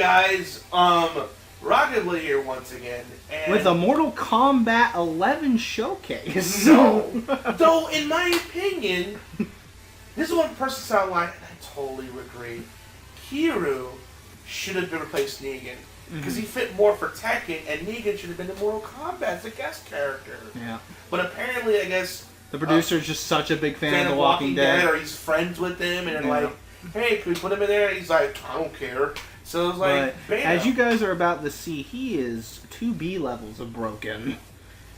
guys, Rocket League here once again. And with a Mortal Kombat 11 showcase. No. Though, in my opinion, this is one person sound like, and I totally agree, Kiryu should have been replaced Negan. Because he fit more for Tekken, and Negan should have been in Mortal Kombat as a guest character. Yeah. But apparently, I guess... The producer's just such a big fan of The Walking Dead. Or he's friends with him, and like, hey, can we put him in there? And he's like, I don't care. So it's like, but as you guys are about to see, he is 2B levels of broken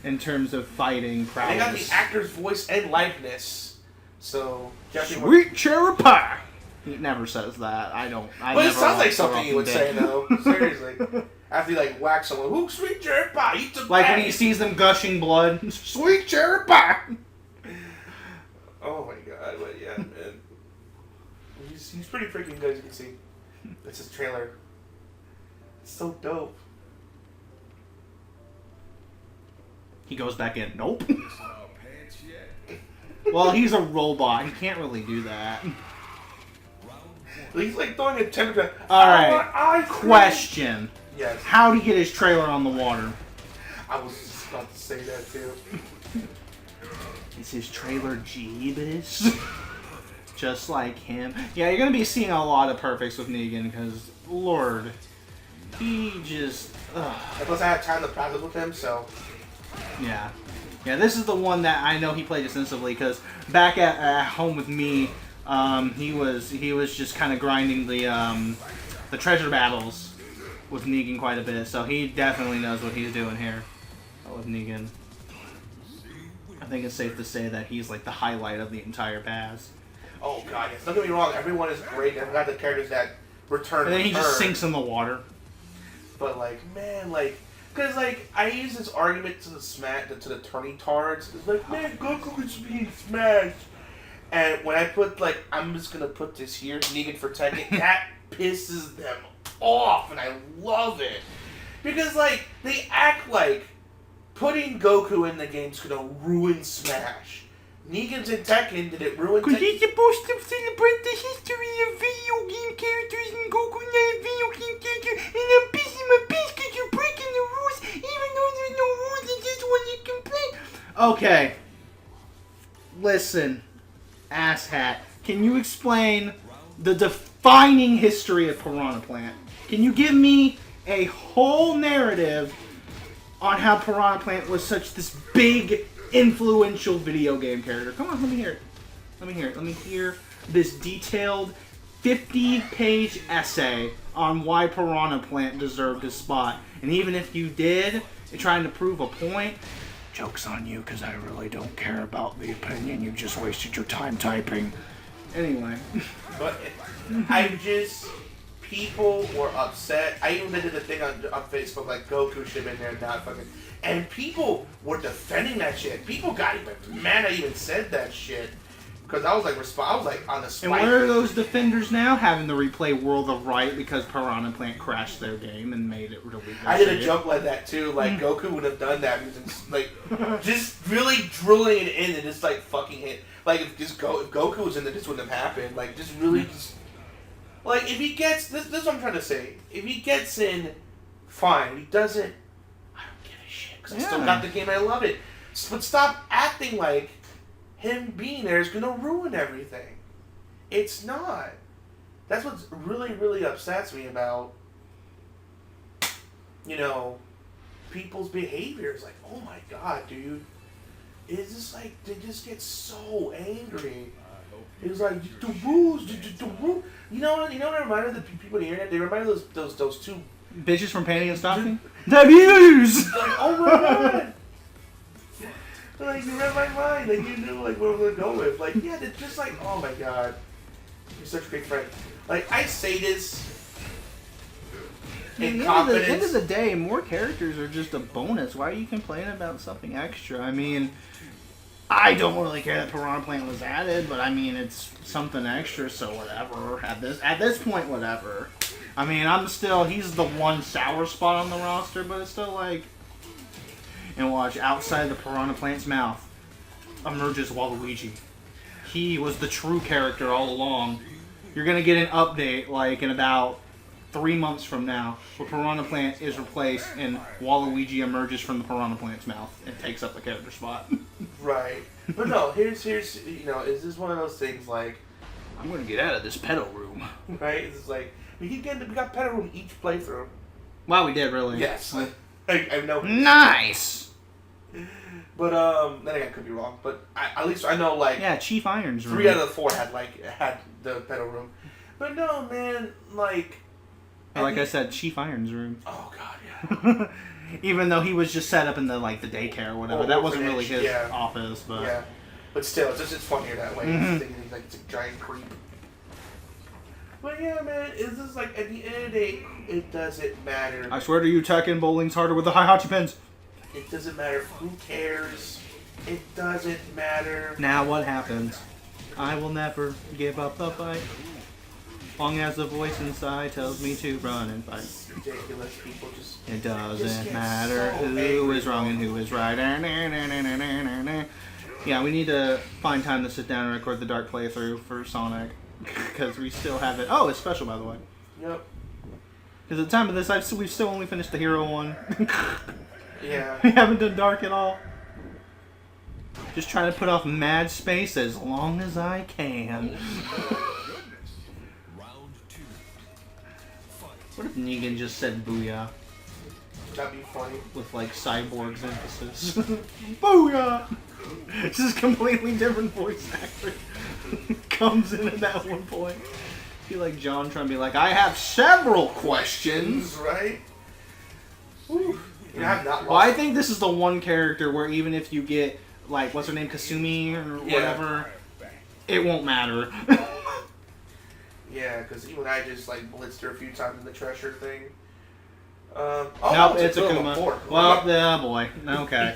in terms of fighting prowess. They got the actor's voice and likeness. So, Sweet Cherry Pie! He never says that. I don't. But it sounds like something he would say, though. Seriously. After he, like, whacks someone, who's Sweet Cherry Pie? Eat the like when he sees them gushing blood. Sweet Cherry Pie! Oh my god, but yeah, man. He's pretty freaking good, as you can see. That's his trailer. It's so dope. He goes back in. Nope. Well, he's a robot. He can't really do that. He's like throwing a temperature. Alright. Question. Yes. How did he get his trailer on the water? I was just about to say that too. Is his trailer Jeebus? Just like him. Yeah, you're going to be seeing a lot of perfects with Negan because, Lord, he just... And plus I had time to practice with him, so... Yeah. Yeah, this is the one that I know he played extensively because back at home with me, he was just kind of grinding the treasure battles with Negan quite a bit, so he definitely knows what he's doing here with Negan. I think it's safe to say that he's like the highlight of the entire pass. Oh god, yes. Don't get me wrong, everyone is great. I've got the characters that return. And then he just sinks in the water. But like, man, like, because like I use this argument to the turning tards. It's like, man, Goku is being smashed. And when I put like, I'm just gonna put this here, Negan for Tekken, that pisses them off, and I love it because like they act like putting Goku in the game is gonna ruin Smash. Negan's in Tekken, did it ruin Tekken? Because he's supposed to celebrate the history of video game characters, and Goku's not a video game character, and I'm pissing my pants because you're breaking the rules, even though there's no rules in this one you can play. Okay. Listen, asshat. Can you explain the defining history of Piranha Plant? Can you give me a whole narrative on how Piranha Plant was such this big, influential video game character? Come on, let me hear it. Let me hear it. Let me hear this detailed 50-page essay on why Piranha Plant deserved his spot. And even if you did, you're trying to prove a point, joke's on you, because I really don't care about the opinion. You just wasted your time typing. Anyway. But people were upset. I even did a thing on Facebook like Goku should have been there, not fucking. And people were defending that shit. People got even mad I even said that shit because I was like on the spike. And where are those defenders now? Having to replay World of Right because Piranha Plant crashed their game and made it really. I did a joke like that too. Like Goku would have done that, like just really drilling it in and just like fucking hit. Like if Goku was in there, this wouldn't have happened. Like just really just. Like, if he gets... This is what I'm trying to say. If he gets in, fine. If he doesn't, I don't give a shit. Because I still got the game and I love it. But stop acting like him being there is going to ruin everything. It's not. That's what really, really upsets me about, you know, people's behaviors. Like, oh my god, dude. It's just like, they just get so angry. It was like the rules, the rules. You know what? It reminded the people on the internet. They reminded those two bitches from Panty and Stocking. The views. Like, oh my god! Like you read my mind. Like you knew like where we're gonna go with. Like yeah, they're just like oh my god. You're such a great friend. Like I say this in confidence. At the end of the day, more characters are just a bonus. Why are you complaining about something extra? I mean. I don't really care that Piranha Plant was added, but I mean it's something extra, so whatever. At this point, whatever. I mean, he's the one sour spot on the roster, but it's still like. And watch, outside the Piranha Plant's mouth emerges Waluigi. He was the true character all along. You're gonna get an update like in about 3 months from now, where Piranha Plant is replaced and Waluigi emerges from the Piranha Plant's mouth and takes up the character spot. Right. But no, here's you know, is this one of those things like, I'm gonna get out of this pedal room. right? It's like we got pedal room each playthrough. Wow, we did really. Yes. I know. Nice. But then again, I could be wrong. But at least I know like Yeah, Chief Iron's room. 3 out of the 4 had the pedal room. But no, man, like. Like I said, Chief Iron's room. Oh God, yeah. Even though he was just set up in the daycare or whatever, that wasn't really his office, but yeah. But still, it's funnier that way. Mm-hmm. It's like it's a giant creep. But yeah, man, it's just like at the end of the day, it doesn't matter. I swear to you, Tekken, bowling's harder with the high Hachi pins. It doesn't matter. Who cares? It doesn't matter. Now what happens? I will never give up the fight. Long as the voice inside tells me to run and fight. It's ridiculous. People just. It doesn't matter who is wrong and who is right. Yeah, we need to find time to sit down and record the Dark playthrough for Sonic. Because we still haven't. Oh, it's special, by the way. Yep. Because at the time of this, we've still only finished the Hero one. Yeah. We haven't done Dark at all. Just trying to put off mad space as long as I can. What if Negan just said booyah? That'd be funny. With like Cyborg's emphasis. Booyah! Just completely different voice actor comes in at that one point. Be like John trying to be like, I have several questions. Right? Woo. Yeah, I'm not well, I think this is the one character where even if you get like what's her name, Kasumi or whatever, it won't matter. Yeah, because even I just like blitzed her a few times in the treasure thing. Nope, it's a Kuma. Well, yeah, boy. Okay.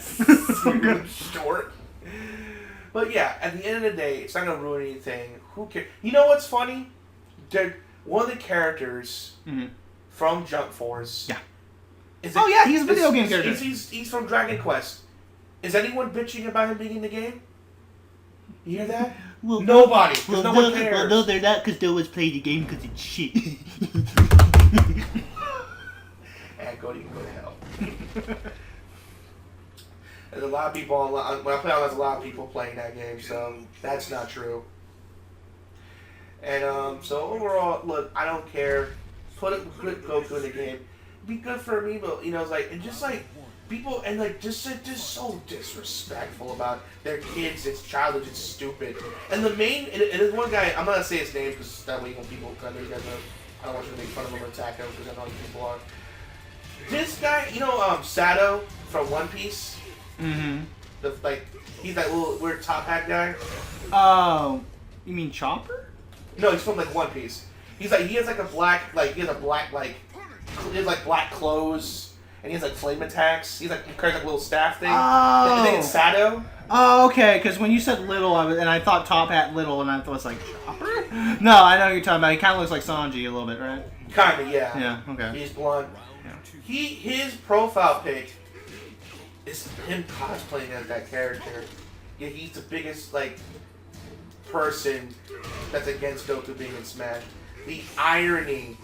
Short. But yeah, at the end of the day, it's not gonna ruin anything. Who cares? You know what's funny? One of the characters from Jump Force. Yeah. He's a video game character. He's from Dragon Quest. Is anyone bitching about him being in the game? You hear that? Well, nobody. Because no one cares. Well, no, they're not because no one's playing the game because it's shit. And Cody can go to hell. There's a lot of people online. When I play online, there's a lot of people playing that game, so that's not true. And so overall, look, I don't care. Put Goku in the game. Be good for me, but you know, it's like, and just like people, and like just so disrespectful about their kids. It's childish. It's stupid. And the main, and there's one guy. I'm not gonna say his name because that way when people come, you guys know, I don't want you to make fun of him or attack him because I know who people are. This guy, you know, Sato from One Piece. Mm-hmm. He's that little weird top hat guy. Oh, you mean Chopper? No, he's from like One Piece. He has like a black, he has black clothes, and he has like flame attacks. He carries like a little staff thing. Oh. I think it's Sato. Oh, okay. Because when you said little, I thought top hat little, and I thought it was like Chopper. No, I know what you're talking about. He kind of looks like Sanji a little bit, right? Kinda, yeah. Yeah. Okay. He's blonde. Yeah. His profile pic is him cosplaying as that character. Yeah, he's the biggest person that's against Goku being in Smash. The irony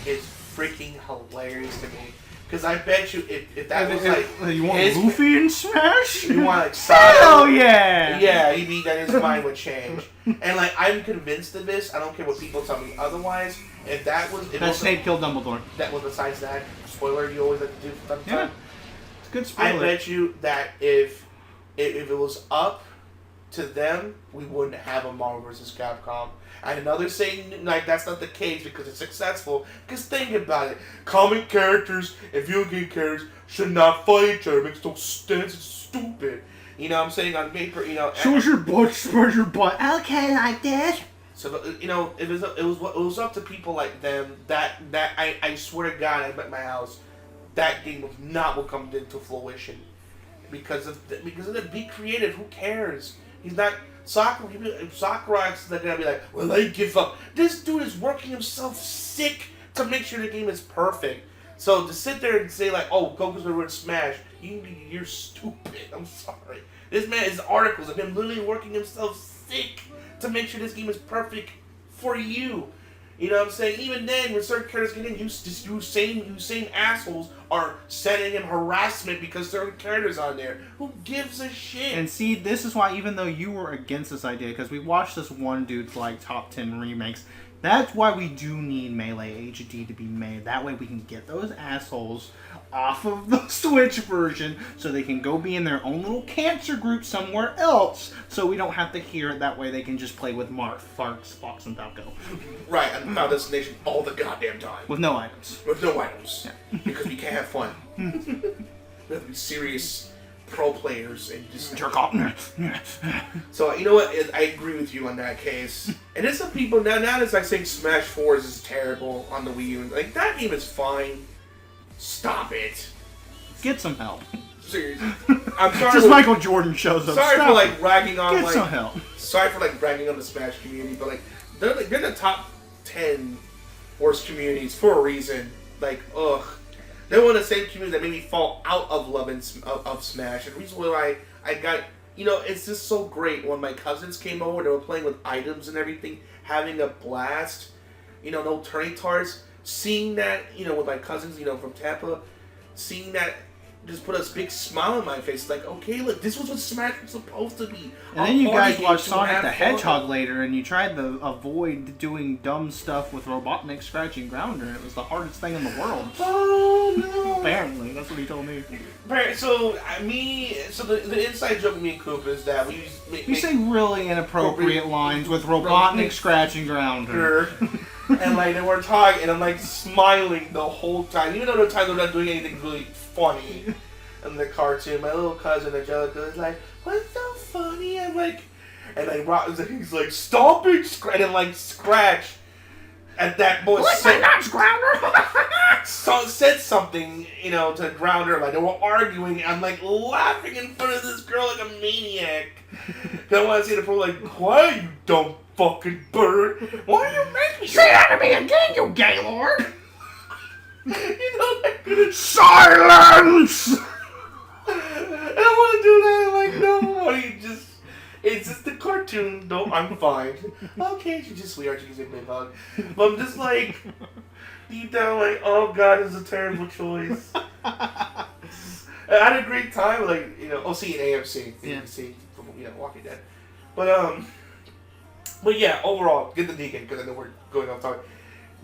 is freaking hilarious to me. Because I bet you if that was you want Luffy in Smash? You want like Sato? Hell yeah! Yeah, his mind would change. And I'm convinced of this. I don't care what people tell me otherwise. If that was Snape killed Dumbledore. That was besides that spoiler you always like to do from time to time. It's a good spoiler. I bet you that if it was up to them, we wouldn't have a Marvel vs. Capcom. And another saying that's not the case because it's successful. Because think about it, comic characters and video game characters should not fight each other. It makes no sense. It's stupid. You know what I'm saying? On paper, shows your butt, spread your butt. Okay, like this. So if it was up to people like them, that I swear to God, I bet my house, that game was not will come into fruition, because of it. Be creative. Who cares? He's not Sakurai's not gonna be like, well, I give up. This dude is working himself sick to make sure the game is perfect. So to sit there and say oh, Goku's gonna win Smash, you're stupid. I'm sorry. This man is articles of him literally working himself sick to make sure this game is perfect for you. You know what I'm saying? Even then, when certain characters get in, you same assholes are sending him harassment because certain characters on there. Who gives a shit? And see, this is why, even though you were against this idea, because we watched this one dude's like top 10 remakes, that's why we do need Melee HD to be made. That way we can get those assholes off of the Switch version so they can go be in their own little cancer group somewhere else, so we don't have to hear it. That way they can just play with Mark, Fox, and Falco. Right, and Final Destination all the goddamn time. With no items. With no items. Yeah. Because we can't have fun. We have to be serious pro players and just jerk off. So, you know what? I agree with you on that case. And there's some people, now as I say Smash 4 is terrible on the Wii U, like, that game is fine. Stop it. Get some help. Seriously. I'm sorry. Just Michael Jordan shows up. Sorry for, like, ragging on, Get some help. Sorry for, like, ragging on the Smash community, but, like, they're in the top 10 worst communities for a reason. Like, ugh. They're one of the same communities that made me fall out of love of Smash. And the reason why I got, you know, it's just so great. When my cousins came over, they were playing with items and everything, having a blast. You know, no turning tarts. Seeing that, you know, with my cousins, you know, from Tampa, seeing that just put a big smile on my face. Like, okay, look, this was what Smash was supposed to be. And then you guys watched Sonic the Hedgehog later, and you tried to avoid doing dumb stuff with Robotnik scratching Grounder, and it was the hardest thing in the world. Oh, no. Apparently, that's what he told me. So, the inside joke with me and Coop is that you say really inappropriate lines with Robotnik scratching Grounder. And, like, they were talking, and I'm, like, smiling the whole time. Even though the time they're not doing anything really funny in the cartoon. My little cousin, Angelica, is like, what's so funny? I'm like, and he's like, stop it, and like, scratch. At that boy said something, you know, to Grounder. Like, they were arguing. I'm, like, laughing in front of this girl like a maniac. Cause I want to see the pro like, why, you dumb fucking bird? Why do you make me say that to me again, you gaylord? You know, like, silence! I don't want to do that. I'm like, no, it's just the cartoon. No, I'm fine. Okay, she's just sweetheart. She gives me a big hug. But I'm just like, deep down, like, oh god, this is a terrible choice. I had a great time, like, you know, OC and AMC. Yeah. AMC from, you know, Walking Dead. But yeah, overall, get the Negan, because I know we're going off topic.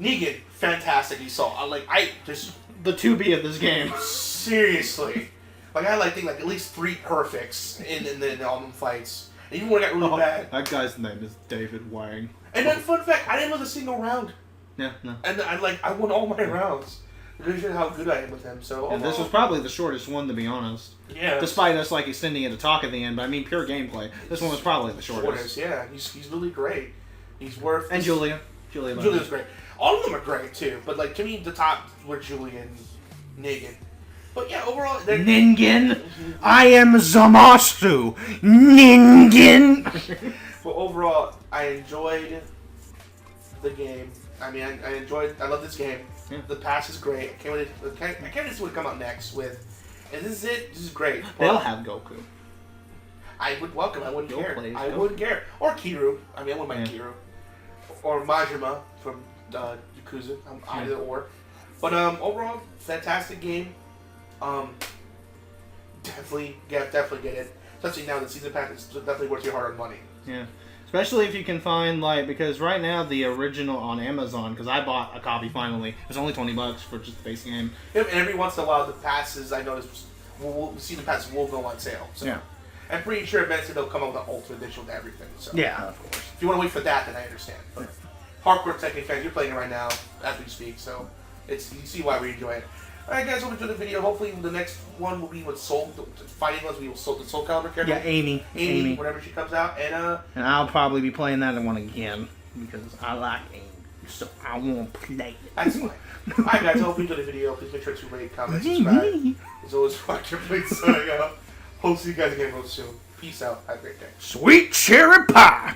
Negan, fantastic. You saw, the 2B of this game. Seriously. Like, I think like at least 3 perfects in all them fights. And even when it got really bad. That guy's name is David Wang. And then, fun fact, I didn't lose a single round. Yeah, no. And I won all my rounds. Because of how good I am with him. So, and this was probably the shortest one, to be honest. Yeah. Despite us, like, extending it to talk at the end, but I mean, pure gameplay. This one was probably the shortest. Yeah, he's really great. He's worth... And Julia's great. All of them are great, too. But, like, to me, the top were Julia and Negan. But, yeah, overall... Ningen! I am Zamasu! Ningen! Well, overall, I enjoyed the game. I mean, I love this game. Yeah. The pass is great. I can't wait to see what come out next with. And this is it. This is great. They'll have Goku. I would welcome. I wouldn't care. I Goku. wouldn't care. Or Kiru. I mean, I wouldn't mind Kiru. Or Majima from Yakuza. Either or. But overall, fantastic game. Definitely get it. Especially now the season pass is definitely worth your hard-earned money. Yeah. Especially if you can find, like, because right now the original on Amazon, because I bought a copy finally, it's only $20 for just the base game. Yep, and every once in a while the passes, I noticed, season passes will go on sale. So. Yeah. I'm pretty sure eventually they'll come out with an ultimate edition with everything. So. Yeah, of course. If you want to wait for that, then I understand. But hardcore Tekken fans, you're playing it right now as we speak, so you see why we enjoy it. Alright guys, hope you enjoyed the video. Hopefully the next one will be with Soul, fighting us, the Soul Calibur character. Yeah, Amy. Whenever she comes out. And I'll probably be playing that one again, because I like Amy, so I won't play it. That's fine. Alright guys, hope you enjoyed the video. Please make sure to rate, comment, subscribe. As always, watch your please signing out. Hope to see you guys again real soon. Peace out. Have a great day. Sweet cherry pie!